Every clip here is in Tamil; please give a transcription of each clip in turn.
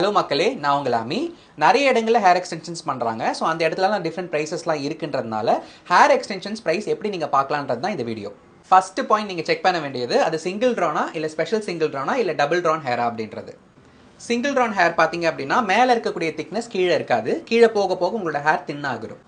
ஹலோ மக்களே, நான் உங்கள் அமி. நிறைய இடங்களில் ஹேர் எக்ஸ்டென்ஷன்ஸ் பண்ணுறாங்க. ஸோ அந்த இடத்துலலாம் டிஃப்ரெண்ட் ப்ரைஸஸ்லாம் இருக்குன்றதுனால ஹேர் எக்ஸ்டென்ஷன்ஸ் ப்ரைஸ் எப்படி நீங்கள் பார்க்கலான்றது தான் இந்த வீடியோ. ஃபர்ஸ்ட் பாயிண்ட் நீங்கள் செக் பண்ண வேண்டியது, அது சிங்கிள் ட்ரானா இல்லை ஸ்பெஷல் சிங்கிள் ட்ரானா இல்லை டபுள் ட்ரான் ஹேரா அப்படின்றது. சிங்கிள் ட்ரான் ஹேர் பார்த்தீங்க அப்படின்னா மேலே இருக்கக்கூடிய திக்னஸ் கீழே இருக்காது, கீழே போக போக உங்களோட ஹேர் தின் ஆகிடும்.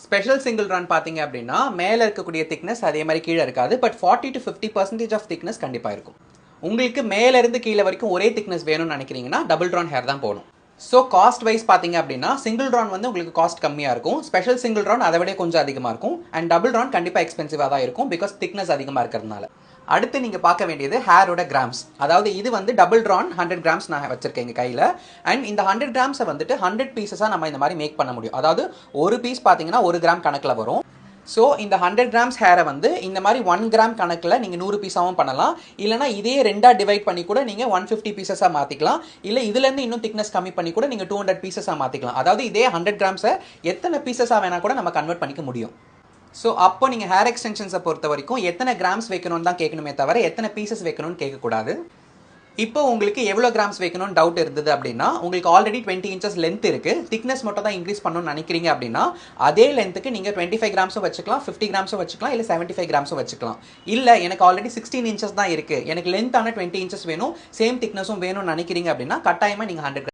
ஸ்பெஷல் சிங்கிள் ட்ரான் பார்த்தீங்க அப்படின்னா மேலே இருக்கக்கூடிய திக்னஸ் அதே மாதிரி கீழே இருக்காது, பட் 40 to 50% ஆஃப் திக்னஸ் கண்டிப்பாக இருக்கும். உங்களுக்கு மேலேருந்து கீழே வரைக்கும் ஒரே திக்னஸ் வேணும்னு நினைக்கிறீங்கன்னா டபுள் ட்ரான் ஹேர் தான் போகணும். ஸோ காஸ்ட் வைஸ் பார்த்தீங்க அப்படின்னா சிங்கிள் ட்ரான் வந்து உங்களுக்கு காஸ்ட் கம்மியாக இருக்கும், ஸ்பெஷல் சிங்கிள் ட்ரான் அதை விட கொஞ்சம் அதிகமாக இருக்கும், அண்ட் டபுள் ட்ரான் கண்டிப்பாக எக்ஸ்பென்சிவாக தான் இருக்கும் பிகாஸ் திக்னஸ் அதிகமாக இருக்கிறதுனால. அடுத்து நீங்கள் பார்க்க வேண்டியது ஹேரோட கிராம்ஸ். அதாவது இது வந்து டபுள் ட்ரான் 100 கிராம்ஸ் நான் வச்சிருக்கேன் எங்கள் கையில். அண்ட் இந்த 100 கிராம்ஸை வந்துட்டு 100 பீசஸாக நம்ம இந்த மாதிரி மேக் பண்ண முடியும். அதாவது ஒரு பீஸ் பார்த்தீங்கன்னா 1 கிராம் கணக்கில் வரும். ஸோ இந்த 100 கிராம்ஸ் ஹேரை வந்து இந்த மாதிரி 1 கிராம் கணக்கில் நீங்கள் 100 பீஸாகவும் பண்ணலாம், இல்லைனா இதே ரெண்டாக டிவைட் பண்ணி கூட நீங்கள் 150 பீசஸாக மாற்றிக்கலாம், இல்லை இதுலேருந்து இன்னும் திக்னஸ் கம்மி பண்ணி கூட நீங்கள் 200 பீசஸாக மாற்றிக்கலாம். அதாவது இதே 100 கிராம்ஸை எத்தனை பீசஸாக வேணால் கூட நம்ம கன்வெர்ட் பண்ணிக்க முடியும். ஸோ அப்போ நீங்கள் ஹேர் எக்ஸ்டென்ஷன்ஸை பொறுத்த வரைக்கும் எத்தனை கிராம்ஸ் வைக்கணும்னு தான் கேட்கணுமே தவிர எத்தனை பீசஸ் வைக்கணும்னு கேட்கக்கூடாது. இப்போ உங்களுக்கு எவ்வளோ கிராம்ஸ் வைக்கணும்னு டவுட் இருந்தது அப்படின்னா, உங்களுக்கு ஆல்ரெடி 20 inches லென்த் இருக்குது, திக்னஸ் மட்டும் தான் இன்க்ரீஸ் பண்ணணும்னு நினைக்கிறீங்க அப்படின்னா அதே லென்த்துக்கு நீங்கள் 25 கிராம்ஸும் வச்சுக்கலாம், 50 கிராம்ஸும் வச்சுக்கலாம், இல்லை 75 கிராம்ஸும் வச்சுக்கலாம். இல்லை எனக்கு ஆல்ரெடி 16 inches தான் இருக்குது, எனக்கு லென்த்தான 20 inches வேணும், சேம் திக்னஸும் வேணும்னு நினைக்கிறீங்க அப்படின்னா கட்டாயமாக நீங்கள் 100